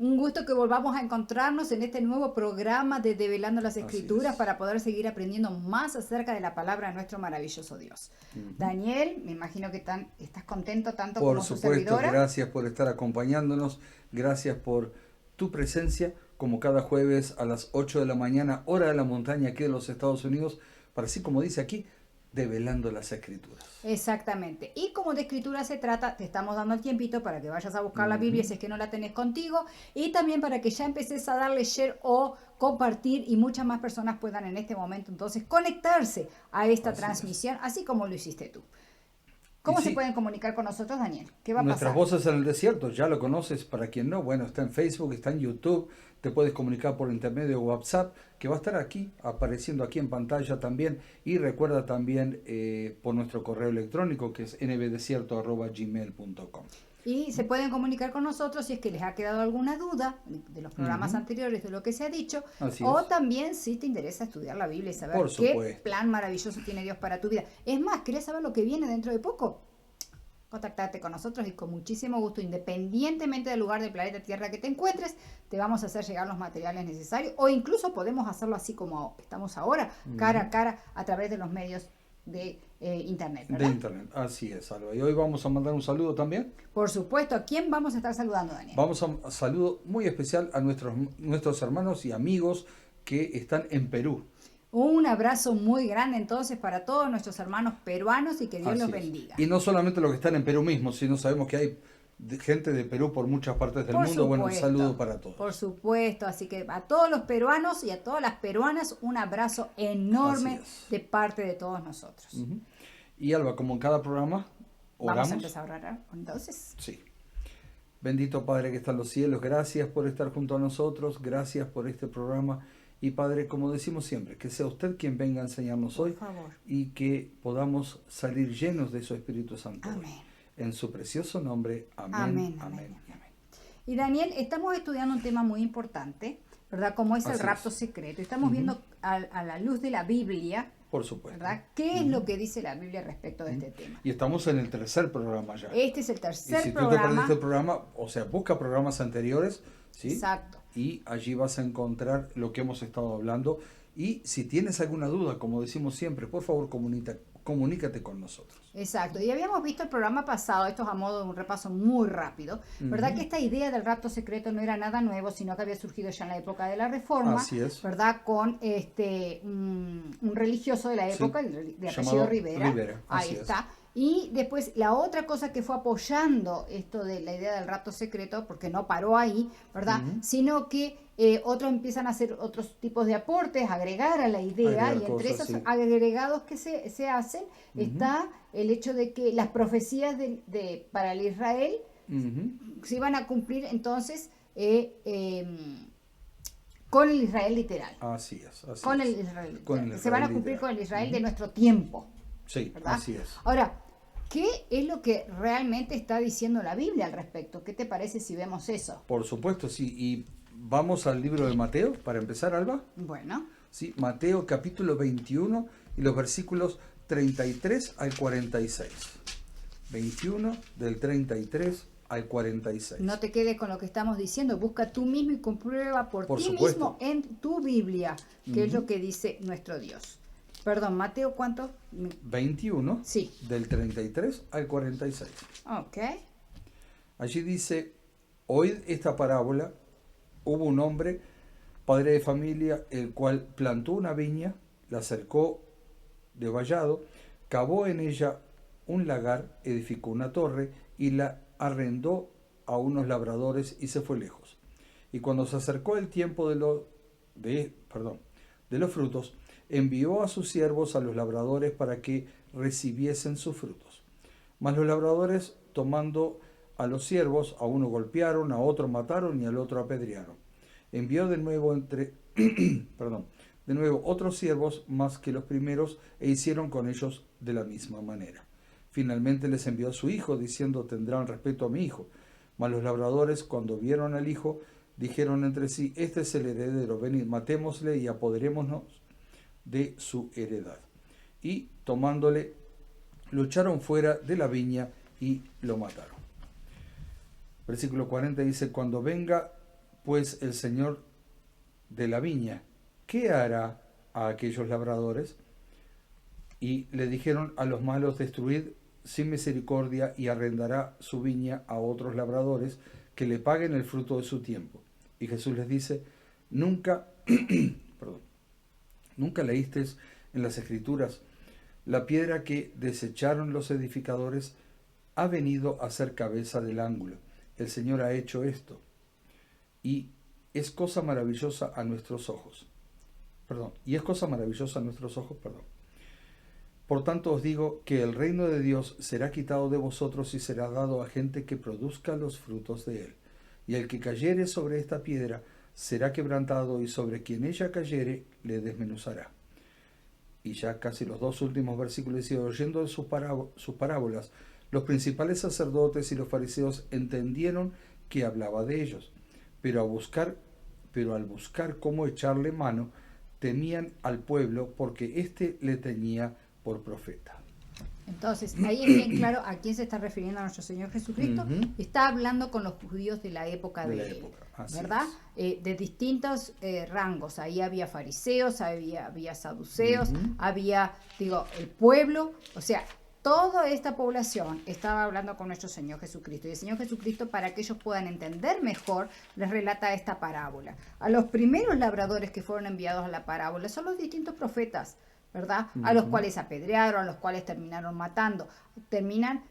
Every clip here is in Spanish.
Un gusto que volvamos a encontrarnos en este nuevo programa de Develando las Escrituras para poder seguir aprendiendo más acerca de la palabra de nuestro maravilloso Dios. Daniel, me imagino que estás contento tanto como su servidora. Por supuesto, gracias por estar acompañándonos, gracias por tu presencia, como cada jueves a las 8 de la mañana, hora de la montaña aquí de los Estados Unidos, para así como dice aquí, Develando las Escrituras. Exactamente. Y como de escritura se trata, te estamos dando el tiempito para que vayas a buscar la Biblia si es que no la tenés contigo, y también para que ya empeces a darle share o compartir y muchas más personas puedan en este momento entonces conectarse a esta transmisión, así como lo hiciste tú. ¿Cómo se pueden comunicar con nosotros, Daniel? ¿Qué va a Nuestras pasar? voces en el desierto, ya lo conoces, para quien no, bueno, está en Facebook, está en YouTube, te puedes comunicar por intermedio de WhatsApp, que va a estar aquí, apareciendo aquí en pantalla también, y recuerda también por nuestro correo electrónico, que es nbdesierto@gmail.com. Y se pueden comunicar con nosotros si es que les ha quedado alguna duda de los programas anteriores, de lo que se ha dicho, también si te interesa estudiar la Biblia y saber qué plan maravilloso tiene Dios para tu vida. Es más, ¿querés saber lo que viene dentro de poco? Contactate con nosotros y con muchísimo gusto, independientemente del lugar del planeta Tierra que te encuentres, te vamos a hacer llegar los materiales necesarios, o incluso podemos hacerlo así como estamos ahora, cara a cara, a través de los medios de internet, ¿verdad? De internet, así es, Alba. Y hoy vamos a mandar un saludo también. Por supuesto, ¿a quién vamos a estar saludando, Daniel? Vamos a un saludo muy especial a nuestros hermanos y amigos que están en Perú. Un abrazo muy grande entonces para todos nuestros hermanos peruanos y que Dios los bendiga. Y no solamente los que están en Perú mismo, sino sabemos que hay gente de Perú por muchas partes del mundo. Bueno, un saludo para todos. Por supuesto, así que a todos los peruanos y a todas las peruanas un abrazo enorme de parte de todos nosotros. Y Alba, como en cada programa, oramos. Vamos a empezar a orar entonces. Sí. Bendito Padre que está en los cielos, gracias por estar junto a nosotros, gracias por este programa. Y Padre, como decimos siempre, que sea usted quien venga a enseñarnos hoy y que podamos salir llenos de su Espíritu Santo. Amén. Hoy. En su precioso nombre. Amén. Amén. Y Daniel, estamos estudiando un tema muy importante, ¿verdad? Como es el rapto secreto. Estamos viendo a la luz de la Biblia. Por supuesto. ¿Verdad? ¿Qué es lo que dice la Biblia respecto de este tema? Y estamos en el tercer programa ya. Este es el tercer programa. Y si tú te perdiste el programa, o sea, busca programas anteriores, ¿sí? Exacto. Y allí vas a encontrar lo que hemos estado hablando. Y si tienes alguna duda, como decimos siempre, por favor comunícate con nosotros. Exacto. Y habíamos visto el programa pasado, esto es a modo de un repaso muy rápido, ¿verdad? Que esta idea del rapto secreto no era nada nuevo, sino que había surgido ya en la época de la Reforma. Así es. ¿Verdad? Con un religioso de la época, de apellido Rivera. Ahí está. Y después la otra cosa que fue apoyando esto de la idea del rapto secreto, porque no paró ahí, ¿verdad? Sino que otros empiezan a hacer otros tipos de aportes, agregar a la idea, y entre esos agregados que se hacen está el hecho de que las profecías para el Israel se iban a cumplir entonces con el Israel literal. Así es. Con el Israel. Se van a cumplir con el Israel de nuestro tiempo. Sí, ¿verdad? Así es. Ahora, ¿qué es lo que realmente está diciendo la Biblia al respecto? ¿Qué te parece si vemos eso? Por supuesto, sí. Y vamos al libro de Mateo, para empezar, Alba. Bueno. Sí, Mateo capítulo 21 y los versículos 33 al 46. 21 del 33 al 46. No te quedes con lo que estamos diciendo, busca tú mismo y comprueba por ti mismo en tu Biblia qué es lo que dice nuestro Dios. Perdón, Mateo, ¿cuánto? 21, sí. Del 33 al 46. Ok. Allí dice, oíd esta parábola, hubo un hombre, padre de familia, el cual plantó una viña, la cercó de vallado, cavó en ella un lagar, edificó una torre y la arrendó a unos labradores y se fue lejos. Y cuando se acercó el tiempo de los frutos, envió a sus siervos a los labradores para que recibiesen sus frutos. Mas los labradores, tomando a los siervos, a uno golpearon, a otro mataron y al otro apedrearon. Envió de nuevo otros siervos más que los primeros e hicieron con ellos de la misma manera. Finalmente les envió a su hijo, diciendo, tendrán respeto a mi hijo. Mas los labradores, cuando vieron al hijo, dijeron entre sí, este es el heredero, venid, matémosle y apoderémonos de su heredad. Y tomándole, lo echaron fuera de la viña y lo mataron. Versículo 40 dice, cuando venga pues el señor de la viña, ¿qué hará a aquellos labradores? Y le dijeron a los malos, destruid sin misericordia y arrendará su viña a otros labradores que le paguen el fruto de su tiempo. Y Jesús les dice, nunca, nunca leísteis en las Escrituras, la piedra que desecharon los edificadores ha venido a ser cabeza del ángulo. El Señor ha hecho esto y es cosa maravillosa a nuestros ojos. Por tanto os digo que el reino de Dios será quitado de vosotros y será dado a gente que produzca los frutos de él. Y el que cayere sobre esta piedra será quebrantado, y sobre quien ella cayere le desmenuzará. Y ya casi los dos últimos versículos dice, oyendo de sus parábolas, los principales sacerdotes y los fariseos entendieron que hablaba de ellos, pero al buscar cómo echarle mano, temían al pueblo, porque éste le tenía por profeta. Entonces, ahí es bien claro a quién se está refiriendo a nuestro Señor Jesucristo. Está hablando con los judíos de la época de él, ¿verdad? De distintos rangos. Ahí había fariseos, había saduceos, había, el pueblo. O sea, toda esta población estaba hablando con nuestro Señor Jesucristo. Y el Señor Jesucristo, para que ellos puedan entender mejor, les relata esta parábola. A los primeros labradores que fueron enviados a la parábola son los distintos profetas, ¿verdad? A los cuales apedrearon, a los cuales terminaron matando.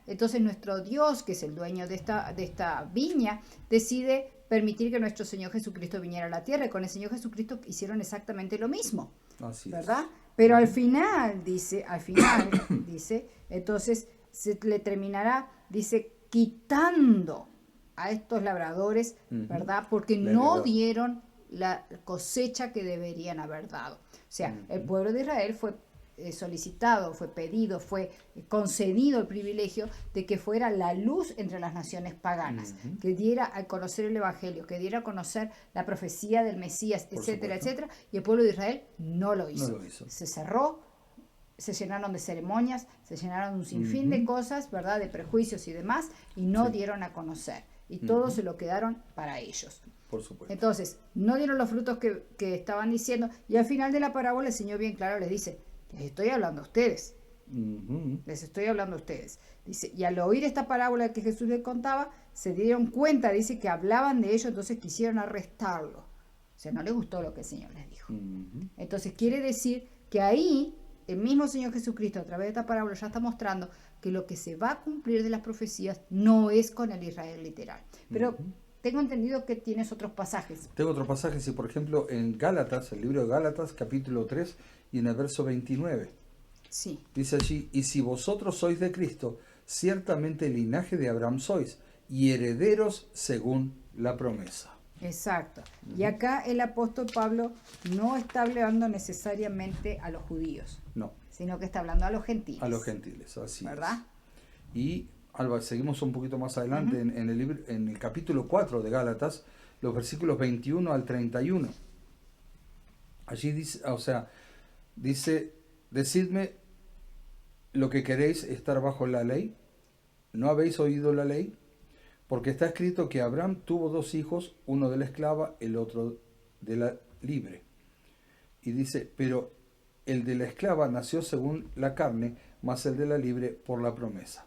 Entonces nuestro Dios, que es el dueño de esta viña, decide permitir que nuestro Señor Jesucristo viniera a la tierra, y con el Señor Jesucristo hicieron exactamente lo mismo, ¿verdad? Pero al final, dice, entonces se le terminará, quitando a estos labradores, ¿verdad? Porque no dieron la cosecha que deberían haber dado. O sea, el pueblo de Israel fue solicitado, fue pedido, fue concedido el privilegio de que fuera la luz entre las naciones paganas, que diera a conocer el Evangelio, que diera a conocer la profecía del Mesías, etcétera, etcétera, y el pueblo de Israel no lo hizo. Se cerró, se llenaron de ceremonias, se llenaron de un sinfín de cosas, ¿verdad?, de prejuicios y demás, y no dieron a conocer, y todo se lo quedaron para ellos. Por supuesto. Entonces, no dieron los frutos que estaban diciendo, y al final de la parábola el Señor bien claro les dice, les estoy hablando a ustedes. Les estoy hablando a ustedes. Dice, y al oír esta parábola que Jesús les contaba, se dieron cuenta, dice, que hablaban de ellos, entonces quisieron arrestarlo. O sea, no les gustó lo que el Señor les dijo. Entonces, quiere decir que ahí, el mismo Señor Jesucristo, a través de esta parábola, ya está mostrando que lo que se va a cumplir de las profecías no es con el Israel literal. Pero tengo entendido que tienes otros pasajes. Tengo otros pasajes, y por ejemplo en Gálatas, el libro de Gálatas, capítulo 3, y en el verso 29. Sí. Dice allí, y si vosotros sois de Cristo, ciertamente el linaje de Abraham sois, y herederos según la promesa. Exacto. Y acá el apóstol Pablo no está hablando necesariamente a los judíos. No. Sino que está hablando a los gentiles. A los gentiles, así ¿verdad? Es. Y Alba, seguimos un poquito más adelante en el capítulo 4 de Gálatas, los versículos 21 al 31. Allí dice, decidme lo que queréis estar bajo la ley. ¿No habéis oído la ley? Porque está escrito que Abraham tuvo 2 hijos, uno de la esclava, el otro de la libre. Y dice, pero el de la esclava nació según la carne, mas el de la libre por la promesa.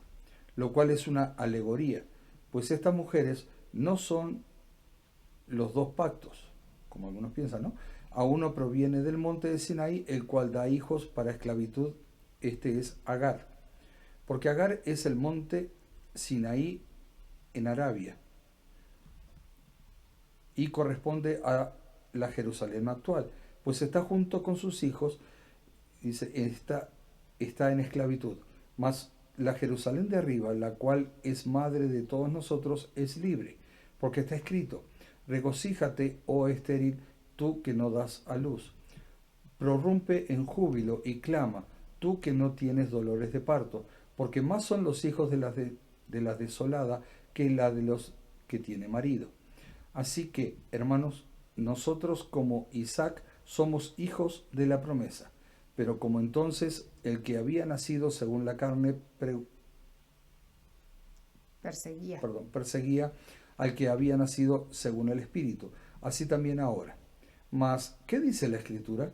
Lo cual es una alegoría, pues estas mujeres no son los 2 pactos, como algunos piensan, ¿no? A uno proviene del monte de Sinaí, el cual da hijos para esclavitud, este es Agar. Porque Agar es el monte Sinaí en Arabia, y corresponde a la Jerusalén actual, pues está junto con sus hijos, dice, está en esclavitud, mas la Jerusalén de arriba, la cual es madre de todos nosotros, es libre, porque está escrito, regocíjate, oh estéril, tú que no das a luz, prorrumpe en júbilo y clama, tú que no tienes dolores de parto, porque más son los hijos de la desolada que la de los que tiene marido. Así que, hermanos, nosotros como Isaac somos hijos de la promesa. Pero como entonces el que había nacido según la carne perseguía al que había nacido según el Espíritu. así también ahora. Mas, ¿qué dice la Escritura?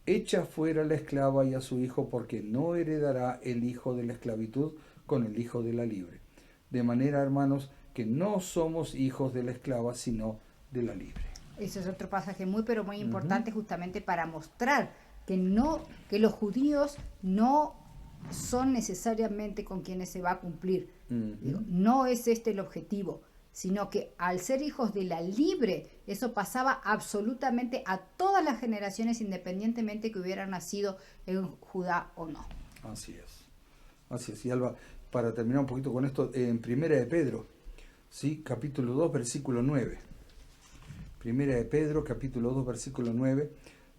Echa fuera la esclava y a su hijo, porque no heredará el hijo de la esclavitud con el hijo de la libre. De manera, hermanos, que no somos hijos de la esclava, sino de la libre. Ese es otro pasaje muy, pero muy importante, justamente para mostrar que los judíos no son necesariamente con quienes se va a cumplir. Digo, no es este el objetivo, sino que al ser hijos de la libre, eso pasaba absolutamente a todas las generaciones, independientemente que hubieran nacido en Judá o no. Así es. Así es. Y Alba, para terminar un poquito con esto, en Primera de Pedro, ¿sí? Capítulo 2, versículo 9. Primera de Pedro, capítulo 2, versículo 9,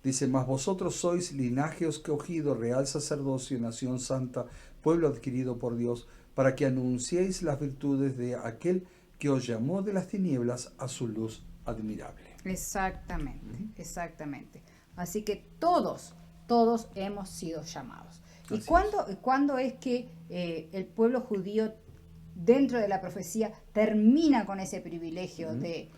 dice: Mas vosotros sois linaje escogido, real sacerdocio, nación santa, pueblo adquirido por Dios, para que anunciéis las virtudes de aquel que os llamó de las tinieblas a su luz admirable. Exactamente, exactamente. Así que todos hemos sido llamados. ¿Y cuándo es que el pueblo judío, dentro de la profecía, termina con ese privilegio de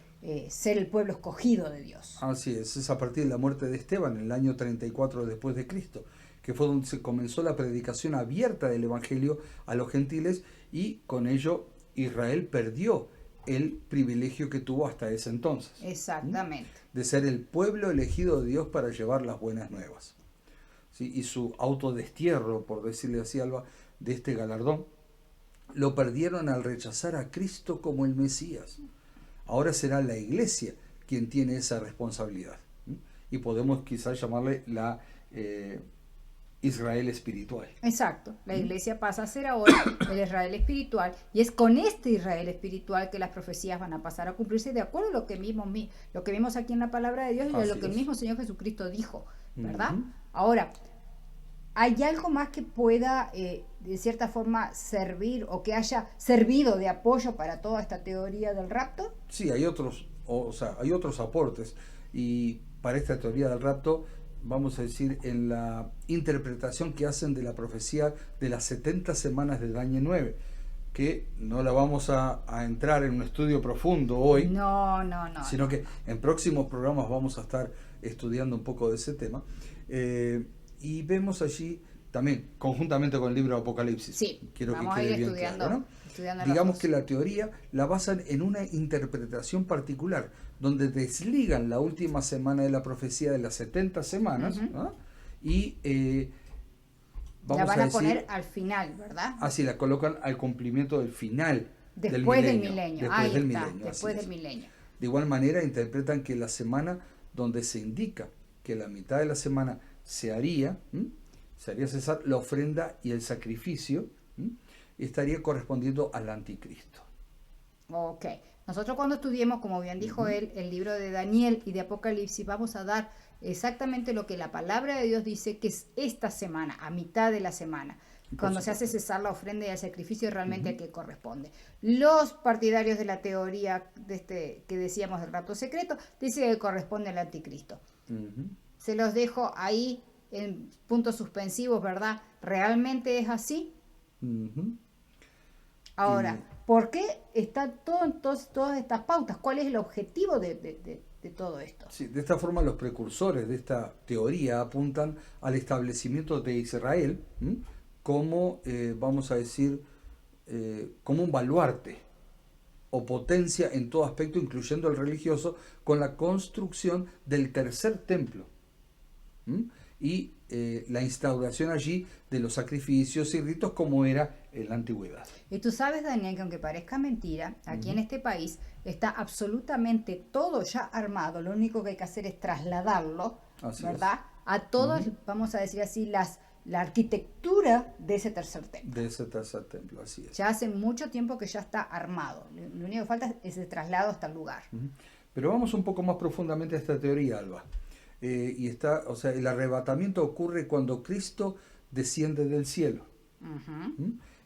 ser el pueblo escogido de Dios? Así es a partir de la muerte de Esteban, en el año 34 después de Cristo, que fue donde se comenzó la predicación abierta del Evangelio a los gentiles, y con ello Israel perdió el privilegio que tuvo hasta ese entonces. Exactamente. De ser el pueblo elegido de Dios para llevar las buenas nuevas. ¿Sí? Y su autodestierro, por decirle así, Alba, de este galardón, lo perdieron al rechazar a Cristo como el Mesías. Ahora será la iglesia quien tiene esa responsabilidad. Y podemos quizás llamarle la Israel espiritual. Exacto. La iglesia pasa a ser ahora el Israel espiritual, y es con este Israel espiritual que las profecías van a pasar a cumplirse de acuerdo a lo que vimos aquí en la palabra de Dios y a lo que el mismo Señor Jesucristo dijo, ¿verdad? Ahora, ¿hay algo más que pueda de cierta forma servir o que haya servido de apoyo para toda esta teoría del rapto? Sí, hay otros aportes, y para esta teoría del rapto, vamos a decir, en la interpretación que hacen de la profecía de las 70 semanas de Daniel 9, que no la vamos a entrar en un estudio profundo hoy, sino que en próximos programas vamos a estar estudiando un poco de ese tema, y vemos allí también, conjuntamente con el libro de Apocalipsis, quiero vamos que quede bien claro, ¿no? Digamos que la teoría la basan en una interpretación particular, donde desligan la última semana de la profecía de las 70 semanas, ¿no? Y la van a poner al final, ¿verdad? Así la colocan al cumplimiento del final después del milenio. Después del milenio. De igual manera interpretan que la semana donde se indica que la mitad de la semana se haría cesar la ofrenda y el sacrificio, estaría correspondiendo al anticristo. Ok. Nosotros cuando estudiemos, como bien dijo él, el libro de Daniel y de Apocalipsis, vamos a dar exactamente lo que la palabra de Dios dice que es esta semana, a mitad de la semana, cuando se hace cesar la ofrenda y el sacrificio realmente a que corresponde. Los partidarios de la teoría que decíamos del rapto secreto, dicen que corresponde al anticristo. Se los dejo ahí en puntos suspensivos, ¿verdad? ¿Realmente es así? Ahora, ¿por qué están todas estas pautas? ¿Cuál es el objetivo de todo esto? Sí, de esta forma los precursores de esta teoría apuntan al establecimiento de Israel como, vamos a decir, como un baluarte o potencia en todo aspecto, incluyendo el religioso, con la construcción del tercer templo. Y la instauración allí de los sacrificios y ritos como era en la antigüedad. Y tú sabes, Daniel, que aunque parezca mentira, aquí en este país está absolutamente todo ya armado, lo único que hay que hacer es trasladarlo, así ¿verdad? A todos, vamos a decir así, la arquitectura de ese tercer templo. De ese tercer templo, así es. Ya hace mucho tiempo que ya está armado, lo único que falta es el traslado hasta el lugar. Pero vamos un poco más profundamente a esta teoría, Alba. El arrebatamiento ocurre cuando Cristo desciende del cielo.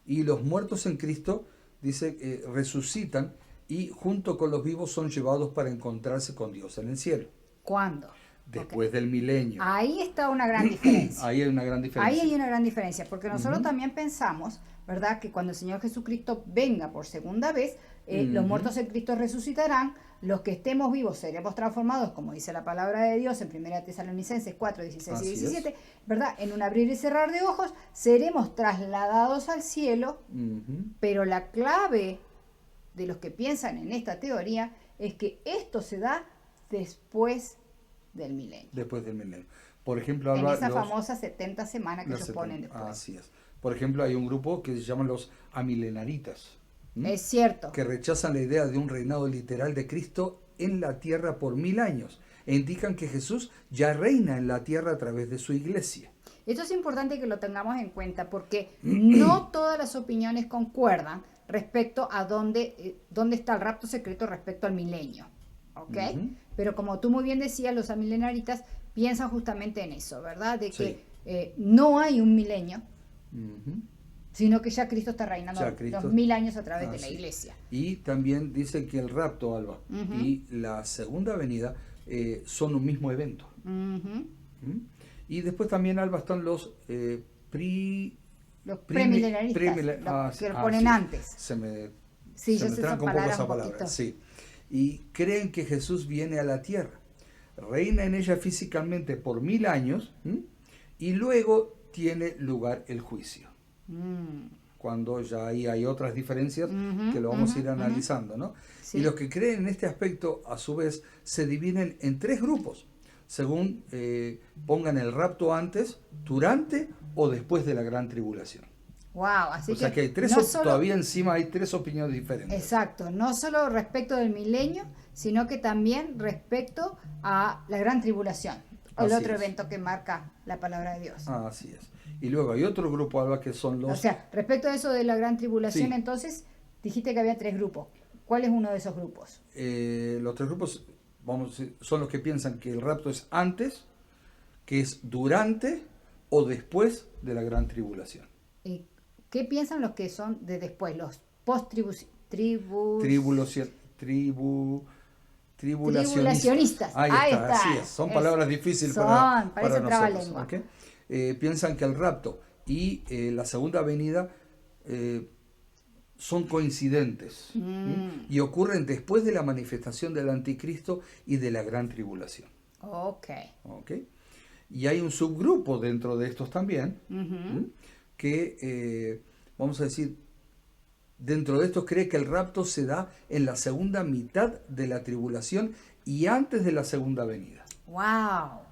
Y los muertos en Cristo, dice, resucitan y junto con los vivos son llevados para encontrarse con Dios en el cielo. ¿Cuándo? Después del milenio. Ahí está una gran diferencia. Ahí hay una gran diferencia. Ahí hay una gran diferencia, porque nosotros también pensamos, ¿verdad?, que cuando el Señor Jesucristo venga por segunda vez, los muertos en Cristo resucitarán, los que estemos vivos seremos transformados, como dice la palabra de Dios en 1 Tesalonicenses 4, 16 y 17, ¿verdad? En un abrir y cerrar de ojos seremos trasladados al cielo, pero la clave de los que piensan en esta teoría es que esto se da después del milenio. Después del milenio. Por ejemplo, en esa famosa 70 semanas que ellos ponen después. Así es. Por ejemplo, hay un grupo que se llaman los amilenaritas. Es cierto. Que rechazan la idea de un reinado literal de Cristo en la tierra por 1000 años e indican que Jesús ya reina en la tierra a través de su iglesia. Esto es importante que lo tengamos en cuenta porque no todas las opiniones concuerdan respecto a dónde está el rapto secreto respecto al milenio. ¿Ok? Pero como tú muy bien decías, los amilenaritas piensan justamente en eso, ¿verdad? De que no hay un milenio, sino que ya Cristo está reinando los 1000 años a través de la iglesia. Y también dice que el rapto, Alba, y la segunda venida son un mismo evento. Y después también, Alba, están los premilenaristas, los que lo ponen antes. Se me tranca un poco esa palabra. Sí. Y creen que Jesús viene a la tierra, reina en ella físicamente por 1000 años, y luego tiene lugar el juicio. Cuando ya ahí hay otras diferencias que lo vamos a ir analizando, ¿no? Sí. Y los que creen en este aspecto, a su vez, se dividen en 3 grupos, según pongan el rapto antes, durante o después de la gran tribulación. Wow, así o sea que hay todavía encima hay 3 opiniones diferentes. Exacto, no solo respecto del milenio, sino que también respecto a la gran tribulación, el otro evento que marca la palabra de Dios. Así es. Y luego hay otro grupo, Alba, que son los... O sea, respecto a eso de la gran tribulación, entonces, dijiste que había 3 grupos. ¿Cuál es uno de esos grupos? Los 3 grupos son los que piensan que el rapto es antes, que es durante o después de la gran tribulación. ¿Qué piensan los que son de después? Los tribulacionistas. Ahí está. Así es. Son palabras difíciles para nosotros. ¿Okay? Piensan que el rapto y la segunda venida son coincidentes y ocurren después de la manifestación del anticristo y de la gran tribulación. Okay. Y hay un subgrupo dentro de estos también que, vamos a decir, dentro de estos cree que el rapto se da en la segunda mitad de la tribulación y antes de la segunda venida. ¡Wow!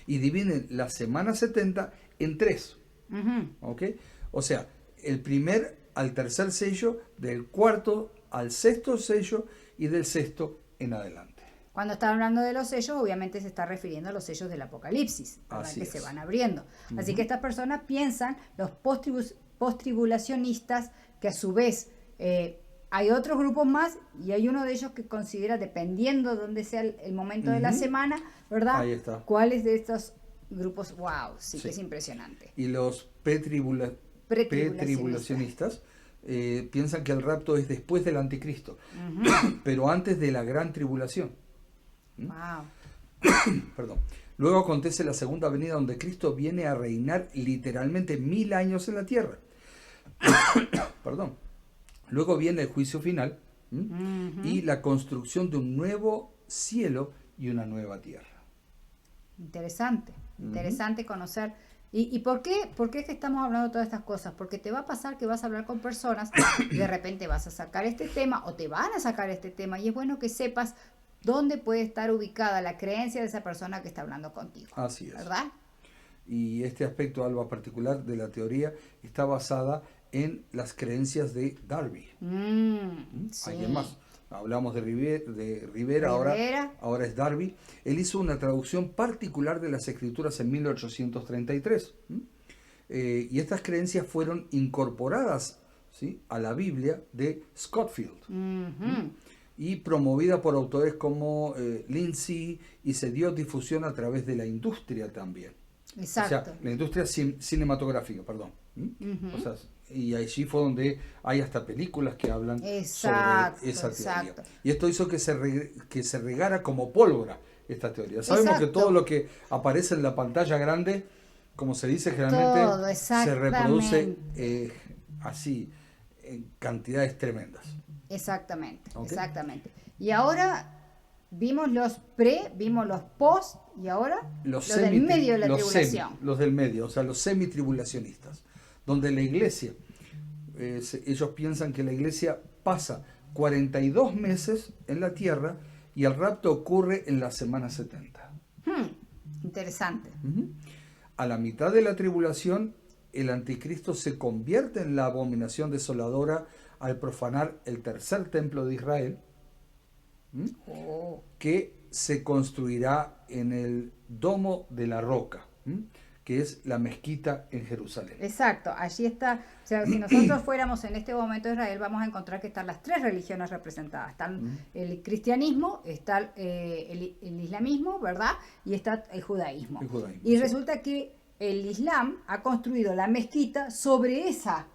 Y dividen la semana 70 en 3. O sea, el primer al tercer sello, del cuarto al sexto sello y del sexto en adelante. Cuando está hablando de los sellos, obviamente se está refiriendo a los sellos del Apocalipsis, que se van abriendo. Así que estas personas piensan, los postribulacionistas, que a su vez hay otros grupos más y hay uno de ellos que considera, dependiendo de dónde sea el momento de la semana, ¿verdad? Ahí está. ¿Cuáles de estos grupos? ¡Wow! Sí, que es impresionante. Y los pretribulacionistas piensan que el rapto es después del anticristo, pero antes de la gran tribulación. Wow. Perdón. Luego acontece la segunda venida donde Cristo viene a reinar literalmente 1000 años en la tierra. Perdón. Luego viene el juicio final y la construcción de un nuevo cielo y una nueva tierra. Interesante conocer. ¿Y por qué es que estamos hablando de todas estas cosas? Porque te va a pasar que vas a hablar con personas y de repente vas a sacar este tema o te van a sacar este tema y es bueno que sepas dónde puede estar ubicada la creencia de esa persona que está hablando contigo. Así es. ¿Verdad? Y este aspecto, Alba, particular de la teoría está basada en las creencias de Darby. Sí. Alguien más. Hablamos de Rivera. Ahora es Darby. Él hizo una traducción particular de las Escrituras en 1833. Y estas creencias fueron incorporadas, ¿sí?, a la Biblia de Scofield. Y promovida por autores como Lindsay, y se dio difusión a través de la industria también. Exacto. O sea, la industria cinematográfica, perdón. O sea, y allí fue donde hay hasta películas que hablan sobre esa teoría. Y esto hizo que se regara como pólvora esta teoría. Sabemos que todo lo que aparece en la pantalla grande, como se dice generalmente, se reproduce así en cantidades tremendas. Exactamente. Y ahora Vimos los pre, vimos los post y ahora los del medio de la tribulación. Los del medio, o sea, los semi-tribulacionistas, donde la iglesia, ellos piensan que la iglesia pasa 42 meses en la tierra y el rapto ocurre en la semana 70. Interesante. A la mitad de la tribulación, el anticristo se convierte en la abominación desoladora al profanar el tercer templo de Israel, que se construirá en el Domo de la Roca, que es la mezquita en Jerusalén. Exacto, allí está, o sea, si nosotros fuéramos en este momento de Israel, vamos a encontrar que están las tres religiones representadas. Están el cristianismo, está el islamismo, ¿verdad? Y está el judaísmo. Y resulta que el Islam ha construido la mezquita sobre esa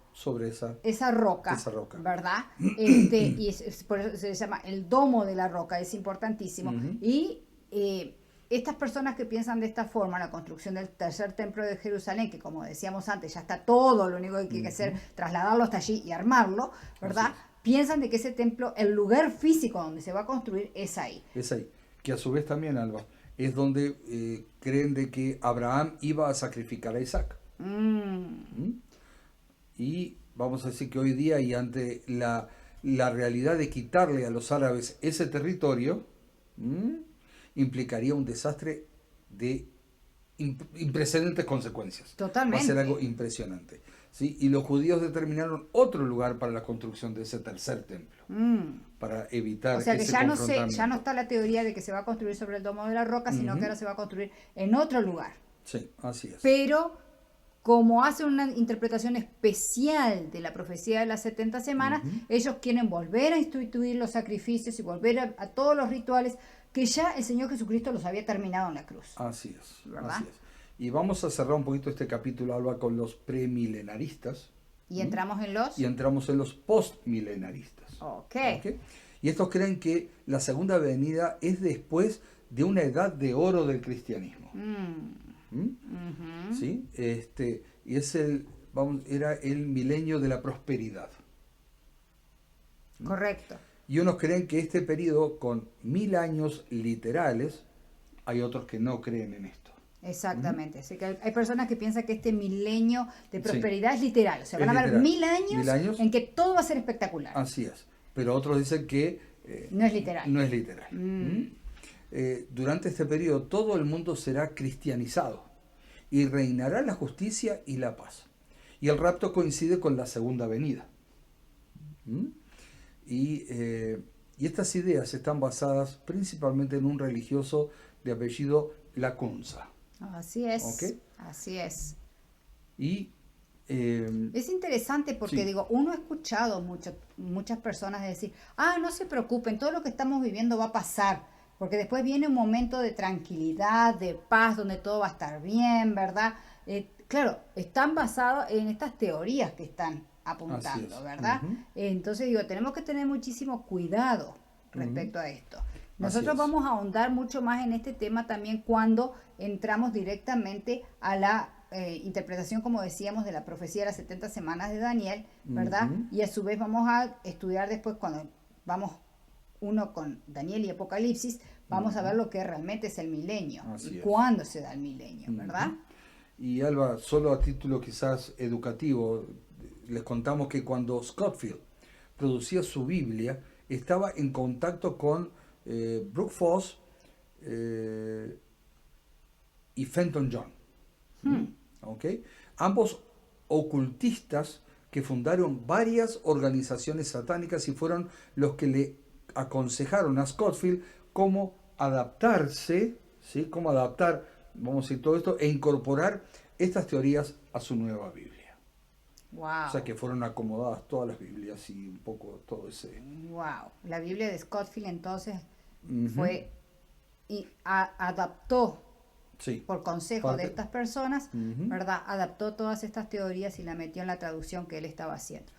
roca, ¿verdad? Y por eso se llama el Domo de la Roca, es importantísimo. Y estas personas que piensan de esta forma, la construcción del tercer templo de Jerusalén, que como decíamos antes, ya está todo, lo único que hay que hacer, trasladarlo hasta allí y armarlo, ¿verdad? Piensan de que ese templo, el lugar físico donde se va a construir, es ahí. Es ahí, que a su vez también, Alba, es donde creen de que Abraham iba a sacrificar a Isaac. Y vamos a decir que hoy día, y ante la realidad de quitarle a los árabes ese territorio, implicaría un desastre de imprecedentes consecuencias. Totalmente. Va a ser algo impresionante. ¿Sí? Y los judíos determinaron otro lugar para la construcción de ese tercer templo, para evitar ese confrontamiento. O sea que ya no está la teoría de que se va a construir sobre el Domo de la Roca, sino que ahora se va a construir en otro lugar. Sí, así es. Pero como hacen una interpretación especial de la profecía de las 70 semanas, ellos quieren volver a instituir los sacrificios y volver a todos los rituales que ya el Señor Jesucristo los había terminado en la cruz. Así es, ¿verdad? Así es. Y vamos a cerrar un poquito este capítulo, Alba, con los premilenaristas. ¿Y entramos en los? Y entramos en los postmilenaristas. Okay. Y estos creen que la segunda venida es después de una edad de oro del cristianismo. ¿Sí? Y es era el milenio de la prosperidad. Correcto. Y unos creen que este periodo, con 1000 años literales, hay otros que no creen en esto. Exactamente. Así que hay personas que piensan que este milenio de prosperidad es literal. O sea, van a haber 1000 años en que todo va a ser espectacular. Así es. Pero otros dicen que no es literal. No es literal. Durante este periodo todo el mundo será cristianizado y reinará la justicia y la paz. Y el rapto coincide con la segunda venida. Y estas ideas están basadas principalmente en un religioso de apellido Lacunza. Así es. ¿Okay? Así es. Y es interesante porque digo, uno ha escuchado muchas personas decir, no se preocupen, todo lo que estamos viviendo va a pasar, porque después viene un momento de tranquilidad, de paz, donde todo va a estar bien, ¿verdad? Claro, están basados en estas teorías que están apuntando, ¿verdad? Entonces digo, tenemos que tener muchísimo cuidado respecto a esto. Nosotros vamos a ahondar mucho más en este tema también cuando entramos directamente a la interpretación, como decíamos, de la profecía de las 70 semanas de Daniel, ¿verdad? Y a su vez vamos a estudiar después, cuando vamos uno con Daniel y Apocalipsis, vamos a ver lo que realmente es el milenio y cuándo se da el milenio, ¿verdad? Y Alba, solo a título quizás educativo, les contamos que cuando Scofield producía su Biblia, estaba en contacto con Brooke Foss y Fenton John. Ambos ocultistas que fundaron varias organizaciones satánicas y fueron los que le aconsejaron a Scofield cómo adaptarse, ¿sí? Cómo adaptar, vamos a decir, todo esto e incorporar estas teorías a su nueva Biblia. Wow. O sea que fueron acomodadas todas las Biblias y un poco todo ese... Wow. La Biblia de Scofield entonces fue y adaptó, por consejo de estas personas, ¿verdad? Adaptó todas estas teorías y la metió en la traducción que él estaba haciendo.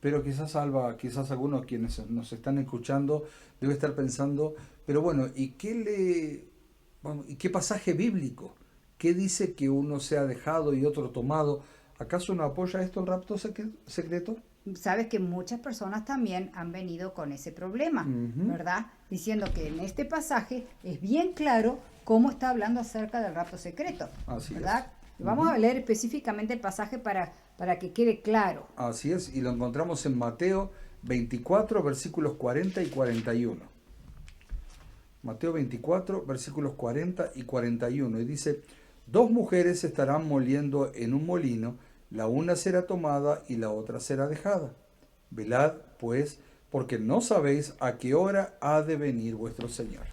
Pero quizás, Alba, quizás algunos quienes nos están escuchando debe estar pensando, pero bueno, ¿y qué pasaje bíblico? ¿Qué dice que uno sea dejado y otro tomado? ¿Acaso no apoya esto el rapto secreto? sabes que muchas personas también han venido con ese problema, ¿verdad? Diciendo que en este pasaje es bien claro cómo está hablando acerca del rapto secreto, Así ¿verdad? es. Vamos a leer específicamente el pasaje para que quede claro. Así es, y lo encontramos en Mateo 24, versículos 40 y 41. Mateo 24, versículos 40 y 41. Y dice, 2 mujeres estarán moliendo en un molino, la una será tomada y la otra será dejada. Velad, pues, porque no sabéis a qué hora ha de venir vuestro Señor.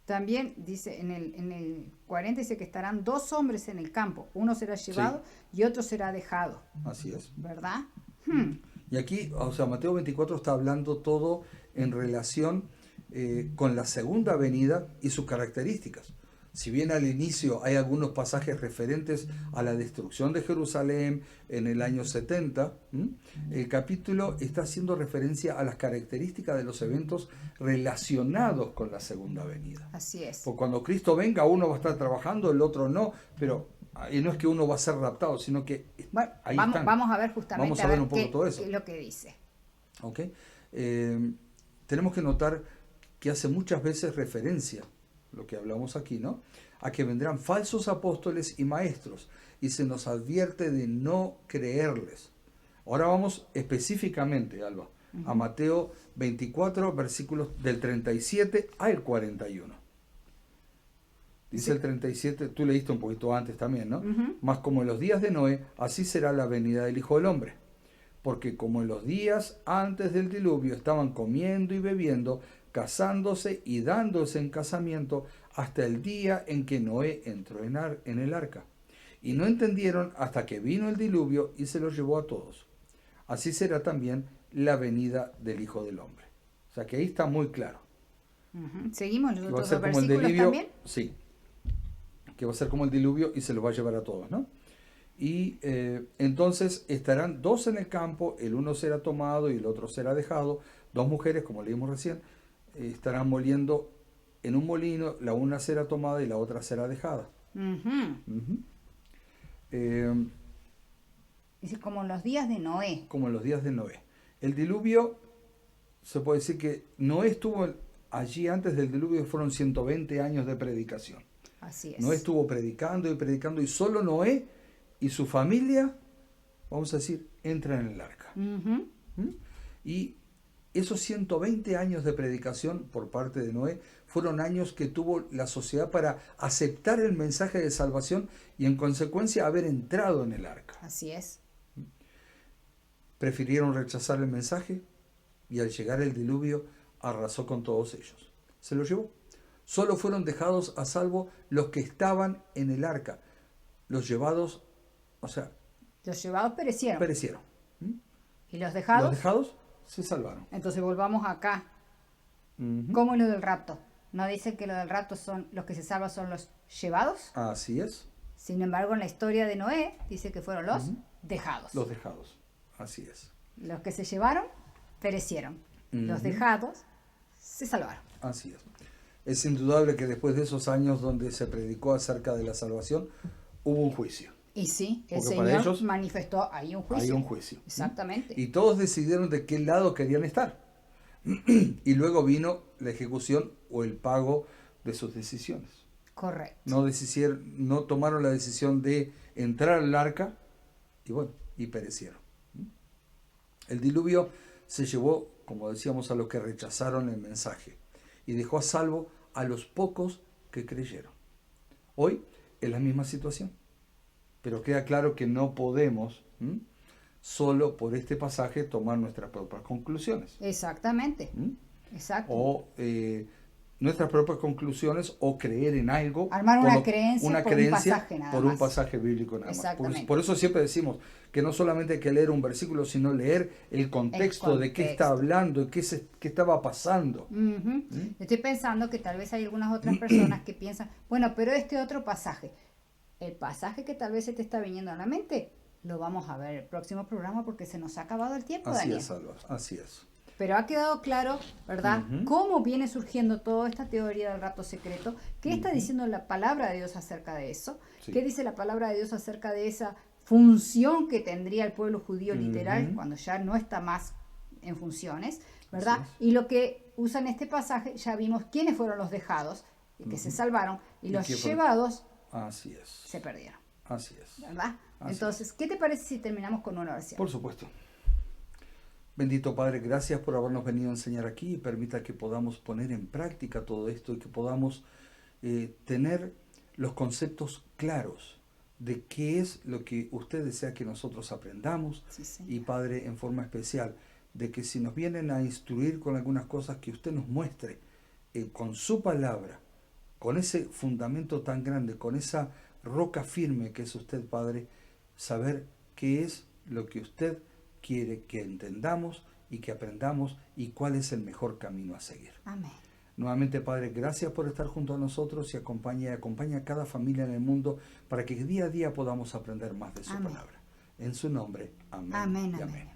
También dice, en el 40 dice que estarán 2 hombres en el campo, uno será llevado y otro será dejado. Así es. ¿Verdad? Y aquí, o sea, Mateo 24 está hablando todo en relación con la segunda venida y sus características. Si bien al inicio hay algunos pasajes referentes a la destrucción de Jerusalén en el año 70, el capítulo está haciendo referencia a las características de los eventos relacionados con la segunda venida. Así es. Porque cuando Cristo venga, uno va a estar trabajando, el otro no, pero y no es que uno va a ser raptado, sino que bueno, ahí vamos a ver justamente vamos a ver un poco todo eso. Qué es lo que dice. ¿Okay? Tenemos que notar que hace muchas veces referencia, lo que hablamos aquí, ¿no?, a que vendrán falsos apóstoles y maestros, y se nos advierte de no creerles. Ahora vamos específicamente, Alba, a Mateo 24, versículos del 37 al 41. Dice el 37, tú leíste un poquito antes también, ¿no? Mas como en los días de Noé, así será la venida del Hijo del Hombre. Porque como en los días antes del diluvio estaban comiendo y bebiendo, casándose y dándose en casamiento, hasta el día en que Noé entró en el arca. Y no entendieron hasta que vino el diluvio y se los llevó a todos. Así será también la venida del Hijo del Hombre. O sea que ahí está muy claro. ¿Seguimos los otros dos versículos también? Sí. Que va a ser como el diluvio y se los va a llevar a todos, ¿no? Y entonces estarán 2 en el campo, el uno será tomado y el otro será dejado. 2 mujeres, como leímos recién, estarán moliendo en un molino, la una será tomada y la otra será dejada. Dice, como en los días de Noé. Como en los días de Noé. El diluvio, se puede decir que Noé estuvo allí antes del diluvio, fueron 120 años de predicación. Así es. Noé estuvo predicando y solo Noé y su familia, vamos a decir, entran en el arca. Y esos 120 años de predicación por parte de Noé fueron años que tuvo la sociedad para aceptar el mensaje de salvación y en consecuencia haber entrado en el arca. Así es. Prefirieron rechazar el mensaje y al llegar el diluvio arrasó con todos ellos. Se los llevó. Solo fueron dejados a salvo los que estaban en el arca. Los llevados, los llevados perecieron. ¿Y los dejados? Los dejados se salvaron. Entonces volvamos acá. ¿Cómo es lo del rapto? ¿No dice que lo del rapto son los que se salvan son los llevados? Así es. Sin embargo, en la historia de Noé dice que fueron los dejados. Los dejados, así es. Los que se llevaron perecieron. Los dejados se salvaron. Así es. Es indudable que después de esos años donde se predicó acerca de la salvación, hubo un juicio. Y sí, el Señor manifestó ahí un juicio. Hay un juicio. Exactamente. Y todos decidieron de qué lado querían estar. Y luego vino la ejecución o el pago de sus decisiones. Correcto. No tomaron la decisión de entrar al arca y perecieron. El diluvio se llevó, como decíamos, a los que rechazaron el mensaje y dejó a salvo a los pocos que creyeron. Hoy es la misma situación, pero queda claro que no podemos solo por este pasaje tomar nuestras propias conclusiones. Exactamente. Exacto. O nuestras propias conclusiones o creer en algo. Armar una creencia por un pasaje nada más. Por un pasaje bíblico nada más. Por eso siempre decimos que no solamente hay que leer un versículo, sino leer el contexto de qué está hablando y qué estaba pasando. Estoy pensando que tal vez hay algunas otras personas que piensan, bueno, pero este otro pasaje, el pasaje que tal vez se te está viniendo a la mente, lo vamos a ver en el próximo programa porque se nos ha acabado el tiempo, Daniel. Así es, Alba, así es. Pero ha quedado claro, ¿verdad?, cómo viene surgiendo toda esta teoría del rapto secreto. ¿Qué está diciendo la palabra de Dios acerca de eso? Sí. ¿Qué dice la palabra de Dios acerca de esa función que tendría el pueblo judío literal cuando ya no está más en funciones, ¿verdad? Y lo que usa en este pasaje, ya vimos quiénes fueron los dejados y que se salvaron, y los llevados se perdieron. Así es. ¿Verdad? Entonces, ¿qué te parece si terminamos con una oración? Por supuesto. Bendito Padre, gracias por habernos venido a enseñar aquí y permita que podamos poner en práctica todo esto y que podamos tener los conceptos claros de qué es lo que usted desea que nosotros aprendamos. Y Padre, en forma especial, de que si nos vienen a instruir con algunas cosas, que usted nos muestre con su palabra, con ese fundamento tan grande, con esa roca firme que es usted, Padre, saber qué es lo que usted quiere que entendamos y que aprendamos y cuál es el mejor camino a seguir. Amén. Nuevamente, Padre, gracias por estar junto a nosotros y acompaña a cada familia en el mundo para que día a día podamos aprender más de su palabra. En su nombre, amén. Amén, amén.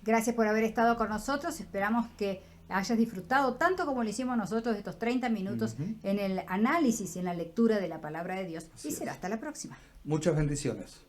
Gracias por haber estado con nosotros. Esperamos que hayas disfrutado tanto como lo hicimos nosotros de estos 30 minutos en el análisis y en la lectura de la palabra de Dios. Y será hasta la próxima. Muchas bendiciones.